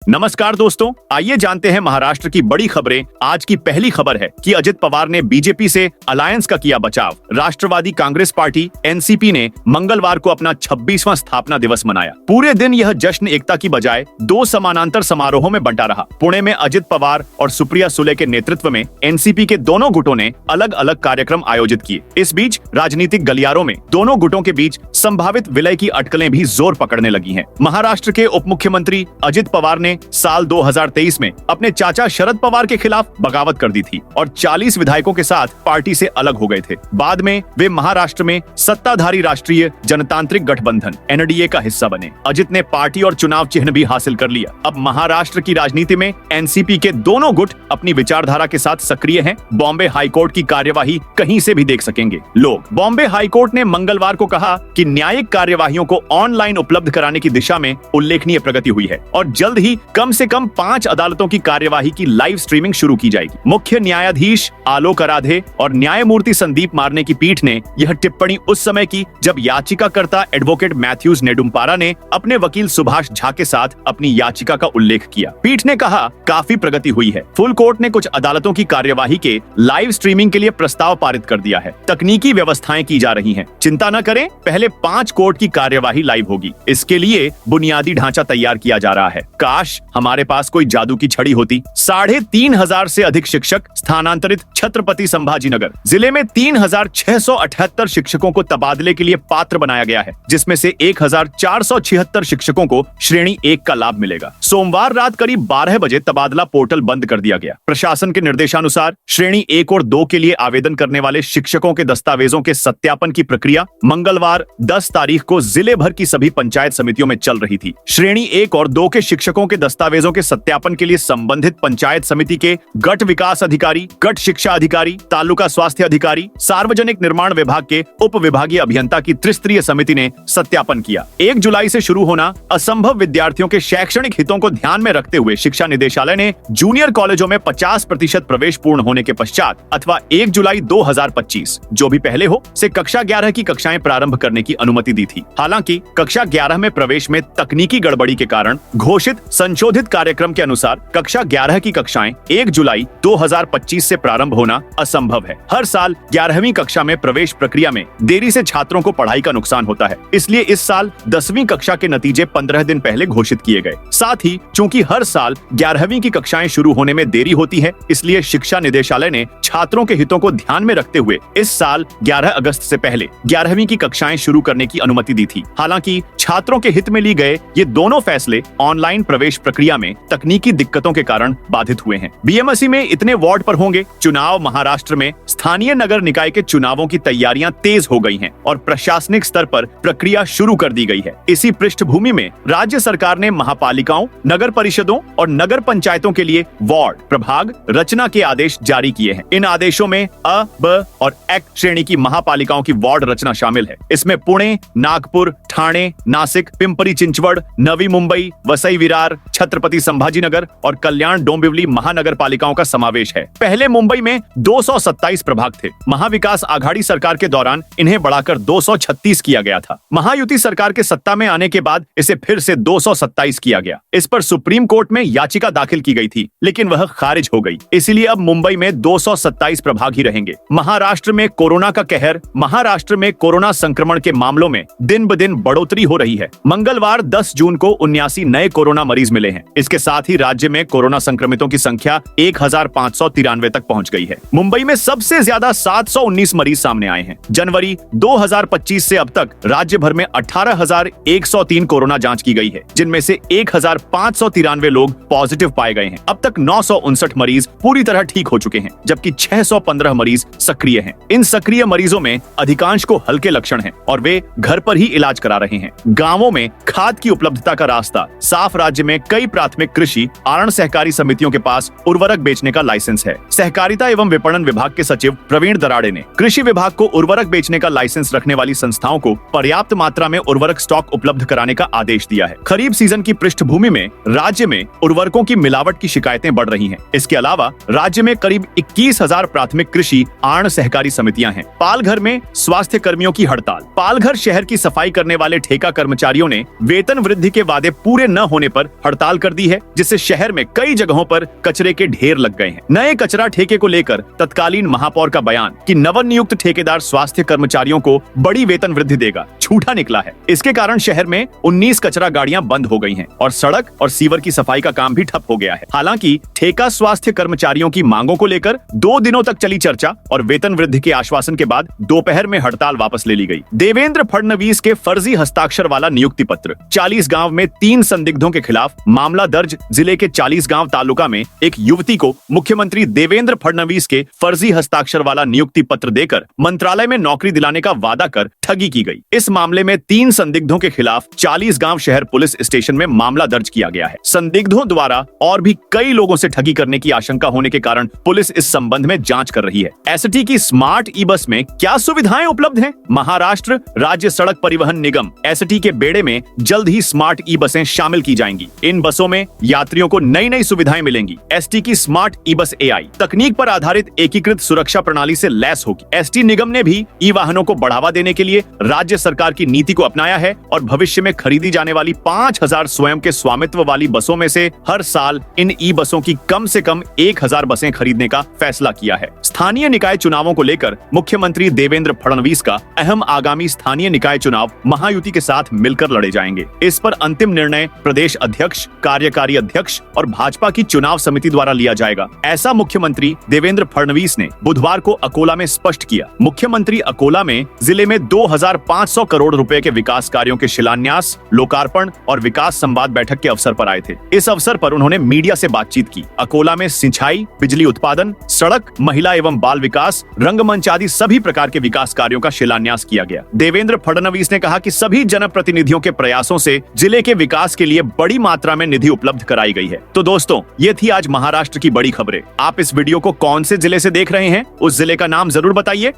नमस्कार दोस्तों, आइए जानते हैं महाराष्ट्र की बड़ी खबरें। आज की पहली खबर है कि अजित पवार ने बीजेपी से अलायंस का किया बचाव। राष्ट्रवादी कांग्रेस पार्टी एनसीपी ने मंगलवार को अपना 26वां स्थापना दिवस मनाया। पूरे दिन यह जश्न एकता की बजाय दो समानांतर समारोहों में बंटा रहा। पुणे में अजित पवार और सुप्रिया सुले के नेतृत्व में एनसीपी के दोनों गुटों ने अलग अलग कार्यक्रम आयोजित किए। इस बीच राजनीतिक गलियारों में दोनों गुटों के बीच संभावित विलय की अटकलें भी जोर पकड़ने लगी हैं। महाराष्ट्र के उप मुख्यमंत्री अजित पवार ने साल 2023 में अपने चाचा शरद पवार के खिलाफ बगावत कर दी थी और 40 विधायकों के साथ पार्टी से अलग हो गए थे। बाद में वे महाराष्ट्र में सत्ताधारी राष्ट्रीय जनतांत्रिक गठबंधन एनडीए का हिस्सा बने। अजित ने पार्टी और चुनाव चिन्ह भी हासिल कर लिया। अब महाराष्ट्र की राजनीति में एनसीपी के दोनों गुट अपनी विचारधारा के साथ सक्रिय हैं। बॉम्बे हाईकोर्ट की कार्यवाही कहीं से भी देख सकेंगे लोग। बॉम्बे हाईकोर्ट ने मंगलवार को कहा कि न्यायिक कार्यवाहियों को ऑनलाइन उपलब्ध कराने की दिशा में उल्लेखनीय प्रगति हुई है और जल्द ही कम से कम 5 अदालतों की कार्यवाही की लाइव स्ट्रीमिंग शुरू की जाएगी। मुख्य न्यायाधीश आलोक आराधे और न्यायमूर्ति संदीप मारने की पीठ ने यह टिप्पणी उस समय की जब याचिकाकर्ता एडवोकेट मैथ्यूज नेडुम्पारा ने अपने वकील सुभाष झा के साथ अपनी याचिका का उल्लेख किया। पीठ ने कहा, काफी प्रगति हुई है। फुल कोर्ट ने कुछ अदालतों की कार्यवाही के लाइव स्ट्रीमिंग के लिए प्रस्ताव पारित कर दिया है। तकनीकी व्यवस्थाएं की जा रही हैं। चिंता न करें, पहले 5 कोर्ट की कार्यवाही लाइव होगी। इसके लिए बुनियादी ढांचा तैयार किया जा रहा है। काश हमारे पास कोई जादू की छड़ी होती। 3,500 से अधिक शिक्षक स्थानांतरित। छत्रपति संभाजीनगर जिले में 3,678 शिक्षकों को तबादले के लिए पात्र बनाया गया है, जिसमें से 1,476 शिक्षकों को श्रेणी 1 का लाभ मिलेगा। सोमवार रात करीब 12 बजे तबादला पोर्टल बंद कर दिया गया। प्रशासन के निर्देशानुसार श्रेणी 1 और 2 के लिए आवेदन करने वाले शिक्षकों के दस्तावेजों के सत्यापन की प्रक्रिया मंगलवार 10 तारीख को जिले भर की सभी पंचायत समितियों में चल रही थी। श्रेणी 1 और 2 के शिक्षकों के दस्तावेजों के सत्यापन के लिए संबंधित पंचायत समिति के गट विकास अधिकारी, गट शिक्षा अधिकारी, तालुका स्वास्थ्य अधिकारी, सार्वजनिक निर्माण विभाग के उप विभागीय अभियंता की त्रिस्तरीय समिति ने सत्यापन किया। 1 जुलाई से शुरू होना असंभव विद्यार्थियों के शैक्षणिक हितों को ध्यान में रखते हुए शिक्षा निदेशालय ने जूनियर कॉलेजों में 50% प्रवेश पूर्ण होने के पश्चात अथवा 1 जुलाई 2025 जो भी पहले हो से कक्षा 11 की कक्षाएं प्रारंभ करने की अनुमति दी थी। हालांकि कक्षा 11 में प्रवेश में तकनीकी गड़बड़ी के कारण घोषित संशोधित कार्यक्रम के अनुसार कक्षा 11 की कक्षाएं 1 जुलाई 2025 से प्रारंभ होना असंभव है। हर साल 11वीं कक्षा में प्रवेश प्रक्रिया में देरी से छात्रों को पढ़ाई का नुकसान होता है, इसलिए इस साल 10वीं कक्षा के नतीजे 15 दिन पहले घोषित किए गए। साथ ही चूंकि हर साल 11वीं की कक्षाएं शुरू होने में देरी होती है, इसलिए शिक्षा निदेशालय ने छात्रों के हितों को ध्यान में रखते हुए इस साल 11 अगस्त से पहले 11वीं की कक्षाएं शुरू करने की अनुमति दी थी। हालांकि छात्रों के हित में ली गए ये दोनों फैसले ऑनलाइन प्रवेश प्रक्रिया में तकनीकी दिक्कतों के कारण बाधित हुए हैं। बीएमसी में इतने वार्ड पर होंगे चुनाव। महाराष्ट्र में स्थानीय नगर निकाय के चुनावों की तैयारियां तेज हो गई हैं और प्रशासनिक स्तर पर प्रक्रिया शुरू कर दी गई है। इसी पृष्ठभूमि में राज्य सरकार ने महापालिकाओं, नगर परिषदों और नगर पंचायतों के लिए वार्ड प्रभाग रचना के आदेश जारी किए हैं। इन आदेशों में अ, ब और एक श्रेणी की महापालिकाओं की वार्ड रचना शामिल है। इसमें पुणे, नागपुर, ठाणे, नासिक, पिंपरी चिंचवड, नवी मुंबई, वसई विरार, छत्रपति संभाजीनगर और कल्याण डोंबिवली महानगर पालिकाओं का समावेश है। पहले मुंबई में 227 प्रभाग थे। महाविकास आघाड़ी सरकार के दौरान इन्हें बढ़ाकर 236 किया गया था। महायुति सरकार के सत्ता में आने के बाद इसे फिर से 227 किया गया। इस पर सुप्रीम कोर्ट में याचिका दाखिल की गई थी, लेकिन वह खारिज हो गई। इसलिए अब मुंबई में 227 प्रभाग ही रहेंगे। महाराष्ट्र में कोरोना का कहर। महाराष्ट्र में कोरोना संक्रमण के मामलों में दिन ब दिन बढ़ोतरी हो रही है। मंगलवार 10 जून को 79 नए कोरोना मरीज मिले हैं। इसके साथ ही राज्य में कोरोना संक्रमितों की संख्या 1593 तक पहुंच गई है। मुंबई में सबसे ज्यादा 719 मरीज सामने आए हैं। जनवरी 2025 से अब तक राज्य भर में 18,103 कोरोना जांच की गई है, जिनमें से 1,593 लोग पॉजिटिव पाए गए हैं। अब तक 959 मरीज पूरी तरह ठीक हो चुके हैं, जबकि 615 मरीज सक्रिय हैं। इन सक्रिय मरीजों में अधिकांश को हल्के लक्षण हैं और वे घर पर ही इलाज करा रहे हैं। गांवों में खाद की उपलब्धता का रास्ता साफ। राज्य में कई प्राथमिक कृषि आरण सहकारी समितियों के पास उर्वरक बेचने का लाइसेंस है। सहकारिता एवं विपणन विभाग के सचिव प्रवीण दराड़े ने कृषि विभाग को उर्वरक बेचने का लाइसेंस रखने वाली संस्थाओं को पर्याप्त मात्रा में उर्वरक स्टॉक उपलब्ध कराने का आदेश दिया है। खरीफ सीजन की पृष्ठभूमि में राज्य में उर्वरकों की मिलावट की शिकायतें बढ़ रही हैं। इसके अलावा राज्य में करीब 21,000 प्राथमिक कृषि आण सहकारी समितियां हैं। पालघर में स्वास्थ्य कर्मियों की हड़ताल। पालघर शहर की सफाई करने वाले ठेका कर्मचारियों ने वेतन वृद्धि के वादे पूरे न होने पर हड़ताल कर दी है, जिससे शहर में कई जगहों पर कचरे के ढेर लग गए हैं। नए कचरा ठेके को लेकर तत्कालीन महापौर का बयान कि नवनियुक्त ठेकेदार स्वास्थ्य कर्मचारियों को बड़ी वेतन वृद्धि देगा, झूठा निकला है। इसके कारण शहर में 19 कचरा गाड़ियां बंद हो गई हैं और सड़क और सीवर की सफाई का काम भी ठप हो गया है। हालांकि ठेका स्वास्थ्य कर्मचारियों की मांगों को लेकर 2 दिनों तक चली चर्चा और वेतन वृद्धि के आश्वासन के बाद दोपहर में हड़ताल वापस ले ली गई। देवेंद्र फडणवीस के फर्जी हस्ताक्षर वाला नियुक्ति पत्र। 40 गांव में 3 संदिग्धों के खिलाफ मामला दर्ज। जिले के 40 गांव तालुका में एक युवती को मुख्यमंत्री देवेंद्र फडणवीस के फर्जी हस्ताक्षर वाला नियुक्ति पत्र देकर मंत्रालय में नौकरी दिलाने का वादा कर ठगी की गई। इस मामले में 3 संदिग्धों के खिलाफ 40 गांव शहर पुलिस स्टेशन में मामला दर्ज किया गया है। संदिग्धों द्वारा और भी कई लोगों से ठगी करने की आशंका होने के कारण पुलिस इस संबंध में जांच कर रही है। एसटी की स्मार्ट ई बस में क्या सुविधाएं उपलब्ध हैं? महाराष्ट्र राज्य सड़क परिवहन निगम एसटी के बेड़े में जल्द ही स्मार्ट ई बसें शामिल की जाएंगी। इन बसों में यात्रियों को नई नई सुविधाएं मिलेंगी। एसटी की स्मार्ट ई बस AI तकनीक पर आधारित एकीकृत सुरक्षा प्रणाली से लैस होगी। एसटी निगम ने भी ई वाहनों को बढ़ावा देने के लिए राज्य सरकार की नीति को अपनाया है और भविष्य में खरीदी जाने वाली 5000 स्वयं के स्वामित्व वाली बसों में से हर साल इन ई बसों की कम से कम 1000 बसें खरीदने का फैसला किया है। स्थानीय निकाय चुनावों को लेकर मुख्यमंत्री देवेंद्र फडणवीस का अहम आगामी स्थानीय निकाय चुनाव महायुति के साथ मिलकर लड़े जाएंगे। इस पर अंतिम निर्णय प्रदेश अध्यक्ष, कार्यकारी अध्यक्ष और भाजपा की चुनाव समिति द्वारा लिया जाएगा। ऐसा मुख्यमंत्री देवेंद्र फडणवीस ने बुधवार को अकोला में स्पष्ट किया। मुख्यमंत्री अकोला में जिले में 2500 करोड़ रुपए के विकास कार्यों के शिलान्यास, लोकार्पण और विकास संवाद बैठक के अवसर पर आए थे। इस अवसर पर उन्होंने मीडिया से बातचीत की। अकोला में सिंचाई, बिजली उत्पादन, सड़क, महिला एवं बाल विकास, रंगमंच आदि सभी प्रकार के विकास कार्यों का शिलान्यास किया गया। देवेंद्र फडणवीस ने कहा कि सभी जनप्रतिनिधियों के प्रयासों से जिले के विकास के लिए बड़ी मात्रा में निधि उपलब्ध कराई गई है। तो दोस्तों, ये थी आज महाराष्ट्र की बड़ी खबरें। आप इस वीडियो को कौन से जिले से देख रहे हैं, उस जिले का नाम जरूर बताइए।